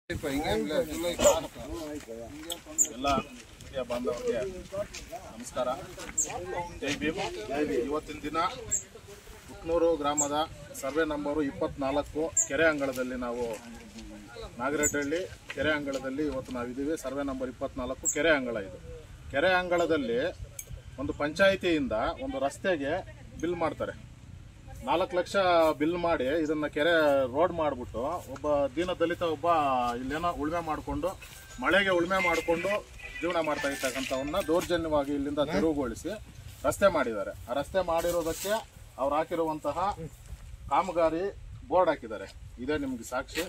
ಎಲ್ಲ ಹಿರಿಯ ಬಾಂಧವರಿಗೆ ನಮಸ್ಕಾರ. ಜೈ ಭೀಮ್. ಇವತ್ತಿನ ದಿನ ಕುಕ್ನೂರು ಗ್ರಾಮದ ಸರ್ವೆ ನಂಬರು 24 ಕೆರೆ ಅಂಗಳದಲ್ಲಿ ನಾವು ನಾಗರಹಳ್ಳಿ ಕೆರೆ ಅಂಗಳದಲ್ಲಿ ಇವತ್ತು ನಾವಿದ್ದೀವಿ. ಸರ್ವೆ ನಂಬರ್ 24 ಕೆರೆ ಅಂಗಳ. ಇದು ಕೆರೆ ಅಂಗಳದಲ್ಲಿ ಒಂದು ಪಂಚಾಯಿತಿಯಿಂದ ಒಂದು ರಸ್ತೆಗೆ ಬಿಲ್ ಮಾಡ್ತಾರೆ. 4 ಲಕ್ಷ ಬಿಲ್ ಮಾಡಿ ಇದನ್ನ ಕೆರೆ ರೋಡ್ ಮಾಡಿಬಿಟ್ಟು ಒಬ್ಬ ದೀನ ದಲಿತ ಒಬ್ಬ ಇಲ್ಲೇನೋ ಉಳುಮೆ ಮಾಡಿಕೊಂಡು ಮಳೆಗೆ ಉಳುಮೆ ಮಾಡಿಕೊಂಡು ಜೀವನ ಮಾಡ್ತಾ ಇರ್ತಕ್ಕಂಥವನ್ನ ದೌರ್ಜನ್ಯವಾಗಿ ಇಲ್ಲಿಂದ ತೆರವುಗೊಳಿಸಿ ರಸ್ತೆ ಮಾಡಿದ್ದಾರೆ. ಆ ರಸ್ತೆ ಮಾಡಿರೋದಕ್ಕೆ ಅವ್ರು ಹಾಕಿರುವಂತಹ ಕಾಮಗಾರಿ ಬೋರ್ಡ್ ಹಾಕಿದ್ದಾರೆ. ಇದೇ ನಿಮ್ಗೆ ಸಾಕ್ಷಿ.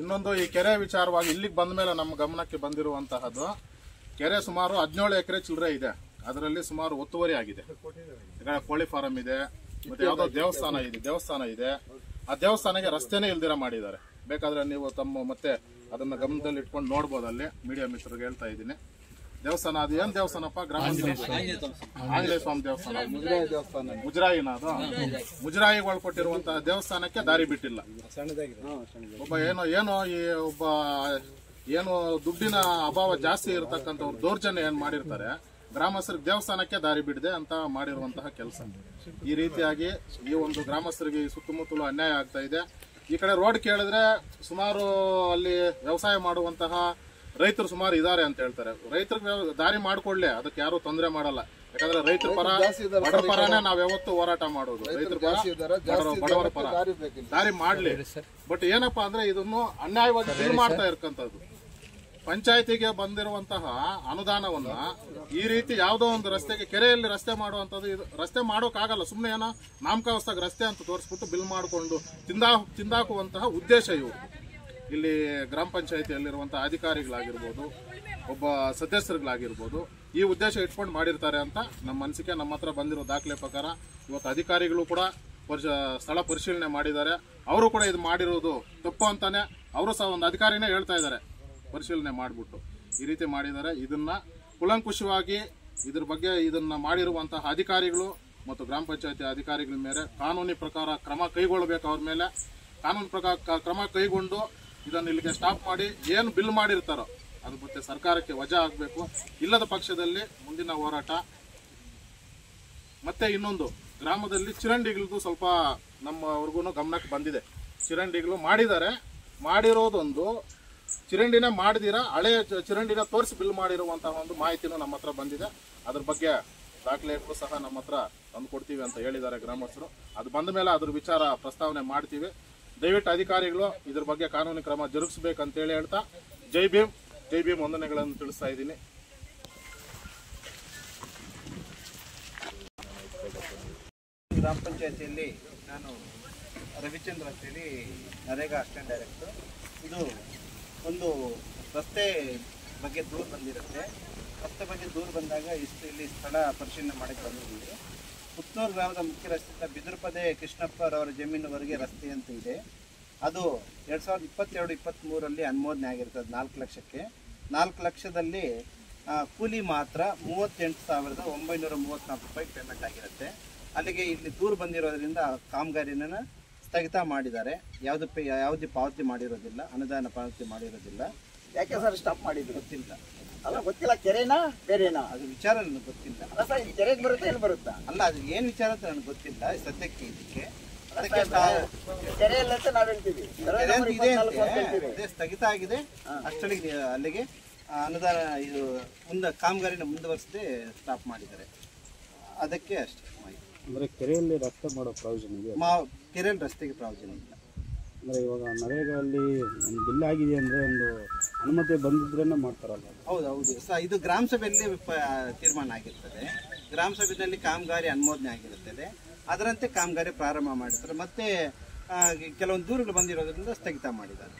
ಇನ್ನೊಂದು, ಈ ಕೆರೆ ವಿಚಾರವಾಗಿ ಇಲ್ಲಿಗೆ ಬಂದ ಮೇಲೆ ನಮ್ಮ ಗಮನಕ್ಕೆ ಬಂದಿರುವಂತಹದ್ದು, ಕೆರೆ ಸುಮಾರು 17 ಎಕರೆ ಚಿಲ್ಲರೆ ಇದೆ. ಅದರಲ್ಲಿ ಸುಮಾರು ಒತ್ತುವರಿ ಆಗಿದೆ. ಈಗ ಕೋಳಿ ಫಾರಂ ಇದೆ, ಮತ್ತೆ ಯಾವ್ದೋ ದೇವಸ್ಥಾನ ಇದೆ. ಆ ದೇವಸ್ಥಾನಕ್ಕೆ ರಸ್ತೆನೇ ಇಲ್ದಿರ ಮಾಡಿದ್ದಾರೆ. ಬೇಕಾದ್ರೆ ನೀವು ಮತ್ತೆ ಅದನ್ನ ಗಮನದಲ್ಲಿ ಇಟ್ಕೊಂಡು ನೋಡ್ಬೋದು. ಅಲ್ಲಿ ಮೀಡಿಯಾ ಮಿತ್ರರಿಗೆ ಹೇಳ್ತಾ ಇದ್ದೀನಿ. ದೇವಸ್ಥಾನ ಅದು ಏನ್ ದೇವಸ್ಥಾನಪ್ಪ? ಆಂಜನೇಯ ಸ್ವಾಮಿ ದೇವಸ್ಥಾನ. ಮುಜರಾಯಿನ ಅದು ಮುಜರಾಯಿಗೆ ಒಳಪಟ್ಟಿರುವಂತಹ ದೇವಸ್ಥಾನಕ್ಕೆ ದಾರಿ ಬಿಟ್ಟಿಲ್ಲ. ಒಬ್ಬ ಏನು ದುಡ್ಡಿನ ಅಭಾವ ಜಾಸ್ತಿ ಇರತಕ್ಕಂಥವ್ರು ದೌರ್ಜನ್ಯ ಏನ್ ಮಾಡಿರ್ತಾರೆ, ಗ್ರಾಮಸ್ಥರಿಗೆ ದೇವಸ್ಥಾನಕ್ಕೆ ದಾರಿ ಬಿಡದೆ ಅಂತ ಮಾಡಿರುವಂತಹ ಕೆಲಸ. ಈ ರೀತಿಯಾಗಿ ಈ ಒಂದು ಗ್ರಾಮಸ್ಥರಿಗೆ ಸುತ್ತಮುತ್ತಲು ಅನ್ಯಾಯ ಆಗ್ತಾ ಇದೆ. ಈ ಕಡೆ ರೋಡ್ ಕೇಳಿದ್ರೆ ಸುಮಾರು ಅಲ್ಲಿ ವ್ಯವಸಾಯ ಮಾಡುವಂತಹ ರೈತರು ಸುಮಾರು ಇದ್ದಾರೆ ಅಂತ ಹೇಳ್ತಾರೆ. ರೈತರಿಗೆ ದಾರಿ ಮಾಡ್ಕೊಳ್ಳಿ, ಅದಕ್ಕೆ ಯಾರು ತೊಂದರೆ ಮಾಡಲ್ಲ. ಯಾಕಂದ್ರೆ ರೈತರ ಪರ ಬಡವರ ಪರನೇ ನಾವ್ ಯಾವತ್ತು ಹೋರಾಟ ಮಾಡೋದು. ರೈತರ ಪರ ಬಡವರ ಪರ ದಾರಿ ಮಾಡ್ಲಿ. ಬಟ್ ಏನಪ್ಪಾ ಅಂದ್ರೆ ಇದನ್ನು ಅನ್ಯಾಯವಾಗಿ ಬಿಲ್ ಮಾಡ್ತಾ ಇರ್ತಕ್ಕಂಥದ್ದು. ಪಂಚಾಯತಿಗೆ ಬಂದಿರುವಂತಹ ಅನುದಾನವನ್ನ ಈ ರೀತಿ ಯಾವುದೋ ಒಂದು ರಸ್ತೆಗೆ, ಕೆರೆಯಲ್ಲಿ ರಸ್ತೆ ಮಾಡುವಂತದ್ದು, ಇದು ರಸ್ತೆ ಮಾಡೋಕ್ಕಾಗಲ್ಲ. ಸುಮ್ಮನೆ ಏನೋ ನಾಮಕಾವಸ್ಥಾಗ ರಸ್ತೆ ಅಂತ ತೋರಿಸ್ಬಿಟ್ಟು ಬಿಲ್ ಮಾಡಿಕೊಂಡು ತಿಂದಾಕುವಂತಹ ಉದ್ದೇಶ ಇವರು. ಇಲ್ಲಿ ಗ್ರಾಮ ಪಂಚಾಯತಿಯಲ್ಲಿರುವಂತಹ ಅಧಿಕಾರಿಗಳಾಗಿರ್ಬೋದು, ಒಬ್ಬ ಸದಸ್ಯರುಗಳಾಗಿರ್ಬೋದು, ಈ ಉದ್ದೇಶ ಇಟ್ಕೊಂಡು ಮಾಡಿರ್ತಾರೆ ಅಂತ ನಮ್ಮ ಅನಿಸಿಕೆ. ನಮ್ಮ ಹತ್ರ ಬಂದಿರೋ ದಾಖಲೆ ಪ್ರಕಾರ ಇವತ್ತು ಅಧಿಕಾರಿಗಳು ಕೂಡ ಸ್ಥಳ ಪರಿಶೀಲನೆ ಮಾಡಿದ್ದಾರೆ. ಅವರು ಕೂಡ ಇದು ಮಾಡಿರೋದು ತಪ್ಪು ಅಂತಾನೆ ಅವರು ಸಹ ಒಂದು ಅಧಿಕಾರಿನೇ ಹೇಳ್ತಾ ಇದ್ದಾರೆ. ಪರಿಶೀಲನೆ ಮಾಡಿಬಿಟ್ಟು ಈ ರೀತಿ ಮಾಡಿದ್ದಾರೆ. ಇದನ್ನ ಕುಲಂಕುಷವಾಗಿ ಇದ್ರ ಬಗ್ಗೆ ಇದನ್ನ ಮಾಡಿರುವಂತಹ ಅಧಿಕಾರಿಗಳು ಮತ್ತು ಗ್ರಾಮ ಪಂಚಾಯತಿ ಅಧಿಕಾರಿಗಳ ಮೇಲೆ ಕಾನೂನಿ ಪ್ರಕಾರ ಕ್ರಮ ಕೈಗೊಳ್ಳಬೇಕು. ಅವ್ರ ಮೇಲೆ ಕಾನೂನು ಪ್ರಕಾರ ಕ್ರಮ ಕೈಗೊಂಡು ಇದನ್ನು ಇಲ್ಲಿಗೆ ಸ್ಟಾಪ್ ಮಾಡಿ ಏನು ಬಿಲ್ ಮಾಡಿರ್ತಾರೋ ಅದ್ರ ಮತ್ತೆ ಸರ್ಕಾರಕ್ಕೆ ವಜಾ ಆಗಬೇಕು. ಇಲ್ಲದ ಪಕ್ಷದಲ್ಲಿ ಮುಂದಿನ ಹೋರಾಟ. ಮತ್ತೆ ಇನ್ನೊಂದು, ಗ್ರಾಮದಲ್ಲಿ ಚರಂಡಿಗಳದ್ದು ಸ್ವಲ್ಪ ನಮ್ಮವರೆಗೂ ಗಮನಕ್ಕೆ ಬಂದಿದೆ. ಚರಂಡಿಗಳು ಮಾಡಿದ್ದಾರೆ. ಮಾಡಿರೋದೊಂದು ಚರಂಡಿನ ಮಾಡಿದಿರ ಹಳೆ ಚರಂಡಿನ ತೋರಿಸಿ ಬಿಲ್ ಮಾಡಿರುವಂತಹ ಒಂದು ಮಾಹಿತಿನೂ ನಮ್ಮ ಹತ್ರ ಬಂದಿದೆ. ಅದ್ರ ಬಗ್ಗೆ ದಾಖಲೆಗಳು ಸಹ ನಮ್ಮ ಹತ್ರ ತಂದು ಕೊಡ್ತೀವಿ ಅಂತ ಹೇಳಿದ್ದಾರೆ ಗ್ರಾಮಸ್ಥರು. ಅದು ಬಂದ ಮೇಲೆ ಅದ್ರ ವಿಚಾರ ಪ್ರಸ್ತಾವನೆ ಮಾಡ್ತೀವಿ. ದಯವಿಟ್ಟು ಅಧಿಕಾರಿಗಳು ಇದ್ರ ಬಗ್ಗೆ ಕಾನೂನು ಕ್ರಮ ಜರುಗಿಸಬೇಕಂತೇಳಿ ಹೇಳ್ತಾ ಜೈ ಭೀಮ್ ವಂದನೆಗಳನ್ನು ತಿಳಿಸ್ತಾ ಇದ್ದೀನಿ. ಗ್ರಾಮ ಪಂಚಾಯತಿಯಲ್ಲಿ ನಾನು ರವಿಚಂದ್ರ ಅಂತೇಳಿ ನರೇಗಾ ಅಸಿಸ್ಟೆಂಟ್ ಡೈರೆಕ್ಟರ್. ಇದು ಒಂದು ರಸ್ತೆ ಬಗ್ಗೆ ದೂರು ಬಂದಿರುತ್ತೆ. ರಸ್ತೆ ಬಗ್ಗೆ ದೂರು ಬಂದಾಗ ಇಲ್ಲಿ ಸ್ಥಳ ಪರಿಶೀಲನೆ ಮಾಡಕ್ಕೆ ಬಂದಿದ್ದೀವಿ. ಕುಕ್ನೂರು ಗ್ರಾಮದ ಮುಖ್ಯ ರಸ್ತೆಯಿಂದ ಬಿದುರುಪದೆ ಕೃಷ್ಣಪ್ಪರವರ ಜಮೀನುವರೆಗೆ ರಸ್ತೆ ಅಂತ ಇದೆ. ಅದು 2022-23 ಅನುಮೋದನೆ ಆಗಿರ್ತದೆ 4 ಲಕ್ಷಕ್ಕೆ. 4 ಲಕ್ಷದಲ್ಲಿ ಕೂಲಿ ಮಾತ್ರ 38,934 ರೂಪಾಯಿ ಪೇಮೆಂಟ್ ಆಗಿರುತ್ತೆ. ಅಲ್ಲಿಗೆ ಇಲ್ಲಿ ದೂರು ಬಂದಿರೋದ್ರಿಂದ ಕಾಮಗಾರಿನ ಸ್ಥಗಿತ ಮಾಡಿದ್ದಾರೆ. ಯಾವುದೇ ಪಾವತಿ ಮಾಡಿರೋದಿಲ್ಲ, ಅನುದಾನ ಪಾವತಿ ಮಾಡಿರೋದಿಲ್ಲ. ಯಾಕೆ ಸರ್ ಸ್ಟಾಪ್ ಮಾಡಿದ್ರು ಗೊತ್ತಿಲ್ಲ. ಅಲ್ಲ ಗೊತ್ತಿಲ್ಲ, ಕೆರೆನಾ ಬೇರೆನಾ ಅದು ವಿಚಾರ ನನಗೆ ಗೊತ್ತಿಲ್ಲ. ಅಲ್ಲ ಸರ್, ಕೆರೆಗೆ ಬರುತ್ತೆ ಎಲ್ಲಿ ಬರುತ್ತಾ? ಅಲ್ಲ, ಅದು ಏನು ವಿಚಾರ ಅಂತ ನನಗೆ ಗೊತ್ತಿಲ್ಲ ಸದ್ಯಕ್ಕೆ. ಇದಕ್ಕೆ ಕೆರೆಯಲ್ಲ ಅಂತ ನಾವ್ ಹೇಳ್ತೀವಿ, ಅದೇ ಸ್ಥಗಿತ ಆಗಿದೆ. ಅಷ್ಟೊಳಗೆ ಅಲ್ಲಿಗೆ ಅನುದಾನ ಇದು ಕಾಮಗಾರಿನ ಮುಂದುವರಿಸದೆ ಸ್ಟಾಪ್ ಮಾಡಿದ್ದಾರೆ. ಅದಕ್ಕೆ ಅಷ್ಟೇ ಮಾಹಿತಿ. ಅಂದರೆ ಕೆರೆಯಲ್ಲಿ ರಸ್ತೆ ಮಾಡೋ ಪ್ರಾವಿಷನ್ ಇದೆ? ಕೆರೆಯಲ್ಲಿ ರಸ್ತೆಗೆ ಪ್ರಾವಿಷನ್ ಇಲ್ಲ. ಅಂದರೆ ಇವಾಗ ನರೇಗಾದಲ್ಲಿ ಒಂದು ಬಿಲ್ ಆಗಿದೆ ಅಂದರೆ ಒಂದು ಅನುಮತಿ ಬಂದಿದ್ರೇ ಮಾಡ್ತಾರಲ್ಲ? ಹೌದು ಇದು ಗ್ರಾಮ ಸಭೆಯಲ್ಲಿ ತೀರ್ಮಾನ ಆಗಿರ್ತದೆ. ಗ್ರಾಮ ಸಭೆಯಲ್ಲಿ ಕಾಮಗಾರಿ ಅನುಮೋದನೆ ಆಗಿರುತ್ತದೆ. ಅದರಂತೆ ಕಾಮಗಾರಿ ಪ್ರಾರಂಭ ಮಾಡಿರ್ತಾರೆ. ಮತ್ತೆ ಕೆಲವೊಂದು ದೂರುಗಳು ಬಂದಿರೋದ್ರಿಂದ ಸ್ಥಗಿತ ಮಾಡಿದ್ದಾರೆ.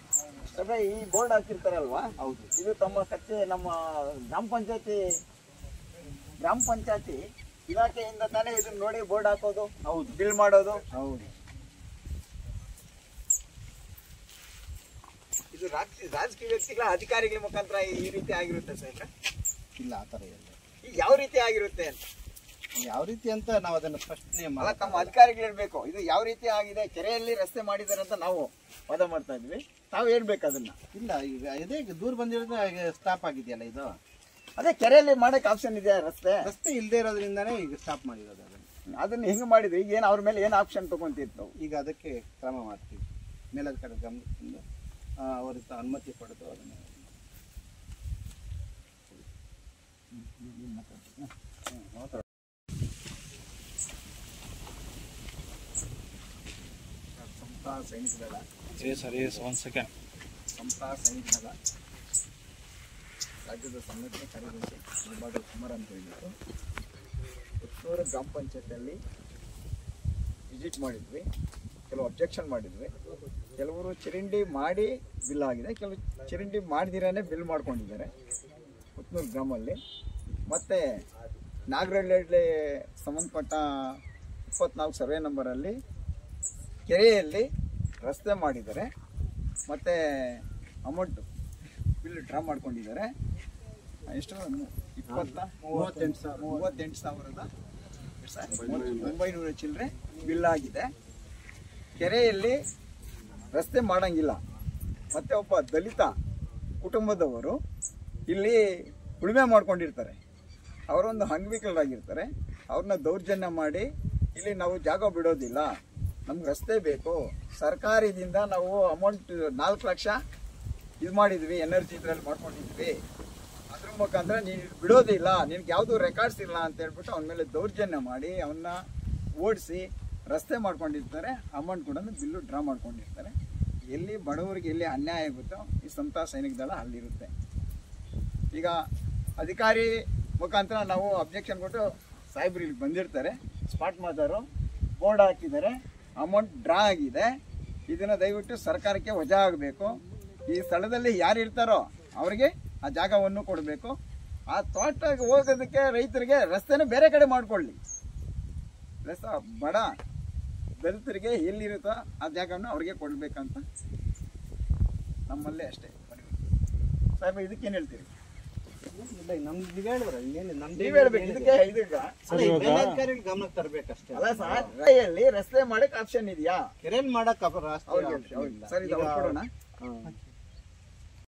ಈ ಬೋರ್ಡ್ ಹಾಕಿರ್ತಾರಲ್ವಾ? ಹೌದು. ಇದು ತಮ್ಮ ನಮ್ಮ ಗ್ರಾಮ ಪಂಚಾಯತಿ ಇಲಾಖೆಯಿಂದ ತಾನೇ ಇದನ್ನ ನೋಡಿ ಬೋರ್ಡ್ ಹಾಕೋದು? ಹೌದು. ಬಿಲ್ ಮಾಡೋದು? ಹೌದು. ಇದು ರಾಜಕೀಯ ವ್ಯಕ್ತಿಗಳ ಅಧಿಕಾರಿಗಳ ಮುಖಾಂತರ ಈ ರೀತಿ ಆಗಿರುತ್ತೆ ಸರ್? ಇಲ್ಲ, ಆ ಥರ ಇಲ್ಲ. ಈಗ ಯಾವ ರೀತಿ ಆಗಿರುತ್ತೆ ಅಂತ? ಯಾವ ರೀತಿ ಅಂತ ನಾವು ಅದನ್ನು ಪ್ರಶ್ನೆ ಅಲ್ಲ, ತಮ್ಮ ಅಧಿಕಾರಿಗಳು ಹೇಳ್ಬೇಕು ಇದು ಯಾವ ರೀತಿ ಆಗಿದೆ. ಕೆರೆಯಲ್ಲಿ ರಸ್ತೆ ಮಾಡಿದ್ದಾರೆ ಅಂತ ನಾವು ವಾದ ಮಾಡ್ತಾ ಇದ್ವಿ. ತಾವು ಹೇಳ್ಬೇಕು ಅದನ್ನ. ಇಲ್ಲ, ಈಗ ಇದೇ ದೂರ ಬಂದಿರೋದು ಸ್ಟಾಪ್ ಆಗಿದೆಯಲ್ಲ ಇದು. ಅದೇ ಕೆರೆಯಲ್ಲಿ ಮಾಡಕ್ಕೆ ಆಪ್ಷನ್ ಇದೆಯಾ? ರಸ್ತೆ ಇಲ್ಲದೆ ಇರೋದ್ರಿಂದಾನೇ ಈಗ ಸ್ಟಾಪ್ ಮಾಡಿರೋದು ಅದನ್ನ ಹೆಂಗ್ ಮಾಡಿದ್ರಿ? ಈಗ ಏನು ಅವ್ರ ಮೇಲೆ ಏನು ಆಪ್ಷನ್ ತಗೊಂತಿತ್ತು? ಈಗ ಅದಕ್ಕೆ ಕ್ರಮ ಮಾಡ್ತೀವಿ. ಮೇಲಧಿಕಾರಿ ಗಮನದಿಂದ ಅವರಿಂದ ಅನುಮತಿ ಪಡೆದು ಅದನ್ನು ಸಮತಾ ಸೈನಿಕ ದಳ ರಾಜ್ಯದ ಸಂಘಟನೆ ಕಾರ್ಯದರ್ಶಿ ವಿಭಾಗ ಕುಮಾರ್ ಅಂತ ಹೇಳಿದ್ರು. ಪುತ್ತೂರು ಗ್ರಾಮ ಪಂಚಾಯತಿಯಲ್ಲಿ ವಿಸಿಟ್ ಮಾಡಿದ್ವಿ, ಕೆಲವು ಅಬ್ಜೆಕ್ಷನ್ ಮಾಡಿದ್ವಿ. ಕೆಲವರು ಚರಂಡಿ ಮಾಡಿ ಬಿಲ್ ಆಗಿದೆ, ಕೆಲವು ಚರಂಡಿ ಮಾಡಿದಿರಾನೆ ಬಿಲ್ ಮಾಡ್ಕೊಂಡಿದ್ದಾರೆ ಪುತ್ತೂರು ಗ್ರಾಮಲ್ಲಿ. ಮತ್ತು ನಾಗರಹಳ್ಳಿ ಸಂಬಂಧಪಟ್ಟ 24 ಸರ್ವೆ ನಂಬರಲ್ಲಿ ಕೆರೆಯಲ್ಲಿ ರಸ್ತೆ ಮಾಡಿದ್ದಾರೆ, ಮತ್ತು ಅಮೌಂಟ್ ಬಿಲ್ ಡ್ರಾ ಮಾಡ್ಕೊಂಡಿದ್ದಾರೆ. ಎಷ್ಟು? 38,900 ಚಿಲ್ಲರೆ ಬಿಲ್ ಆಗಿದೆ. ಕೆರೆಯಲ್ಲಿ ರಸ್ತೆ ಮಾಡಂಗಿಲ್ಲ. ಮತ್ತು ಒಬ್ಬ ದಲಿತ ಕುಟುಂಬದವರು ಇಲ್ಲಿ ಉಳುಮೆ ಮಾಡ್ಕೊಂಡಿರ್ತಾರೆ, ಅವರೊಂದು ಅಂಗವಿಕಲರಾಗಿರ್ತಾರೆ. ಅವ್ರನ್ನ ದೌರ್ಜನ್ಯ ಮಾಡಿ ಇಲ್ಲಿ ನಾವು ಜಾಗ ಬಿಡೋದಿಲ್ಲ, ನಮ್ಗೆ ರಸ್ತೆ ಬೇಕು, ಸರ್ಕಾರದಿಂದ ನಾವು ಅಮೌಂಟ್ 4 ಲಕ್ಷ ಇದು ಮಾಡಿದ್ವಿ, ಎನರ್ಜಿ ಇದರಲ್ಲಿ ಮಾಡ್ಕೊಂಡಿದ್ವಿ, ಅದ್ರ ಮುಖಾಂತರ ನೀನು ಬಿಡೋದಿಲ್ಲ, ನಿನ್ಗೆ ಯಾವುದು ರೆಕಾರ್ಡ್ಸ್ ಇಲ್ಲ ಅಂತ ಹೇಳ್ಬಿಟ್ಟು ಅವನ ಮೇಲೆ ದೌರ್ಜನ್ಯ ಮಾಡಿ ಅವನ್ನ ಓಡಿಸಿ ರಸ್ತೆ ಮಾಡ್ಕೊಂಡಿರ್ತಾರೆ. ಅಮೌಂಟ್ ಕೂಡ ಬಿಲ್ಲು ಡ್ರಾ ಮಾಡ್ಕೊಂಡಿರ್ತಾರೆ. ಎಲ್ಲಿ ಬಡವರಿಗೆ ಎಲ್ಲಿ ಅನ್ಯಾಯ ಆಗುತ್ತೋ ಈ ಸಮತಾ ಸೈನಿಕ ದಳ ಅಲ್ಲಿರುತ್ತೆ. ಈಗ ಅಧಿಕಾರಿ ಮುಖಾಂತರ ನಾವು ಅಬ್ಜೆಕ್ಷನ್ ಕೊಟ್ಟು ಸಾಹೇಬ್ರು ಇಲ್ಲಿ ಬಂದಿರ್ತಾರೆ, ಸ್ಪಾಟ್ ಮಾತಾರು ಬೋರ್ಡ್ ಹಾಕಿದ್ದಾರೆ, ಅಮೌಂಟ್ ಡ್ರಾ ಆಗಿದೆ, ಇದನ್ನು ದಯವಿಟ್ಟು ಸರ್ಕಾರಕ್ಕೆ ವಜಾ ಆಗಬೇಕು. ಈ ಸ್ಥಳದಲ್ಲಿ ಯಾರು ಇರ್ತಾರೋ ಅವರಿಗೆ ಆ ಜಾಗವನ್ನು ಕೊಡಬೇಕು. ಆ ತೋಟಕ್ಕೆ ಹೋಗೋದಕ್ಕೆ ರೈತರಿಗೆ ರಸ್ತೆನ ಬೇರೆ ಕಡೆ ಮಾಡ್ಕೊಳ್ಳಿ. ರಸ್ತೆ ಬಡ ದಲಿತರಿಗೆ ಎಲ್ಲಿರುತ್ತೋ ಆ ಜಾಗವನ್ನು ಅವ್ರಿಗೆ ಕೊಡಬೇಕಂತ ನಮ್ಮಲ್ಲೇ ಅಷ್ಟೇ. ಸಾಹೇಬ್ ಇದಕ್ಕೇನು ಹೇಳ್ತೀರಿ? ನಮ್ದು ಹೇಳಿದ್ರೆ ನೀವ್ ಹೇಳ್ಬೇಕು ಇದಕ್ಕೆ. ಗಮನಕ್ಕೆ ತರಬೇಕಷ್ಟೇ. ಅಲ್ಲ ಸರ್, ಕೆರೆಯಲ್ಲಿ ರಸ್ತೆ ಮಾಡಕ್ ಆಪ್ಷನ್ ಇದೆಯಾ? ಕೆರೆಯಲ್ಲಿ ಮಾಡಕ್ ಸರಿ, ಕೊಡೋಣ.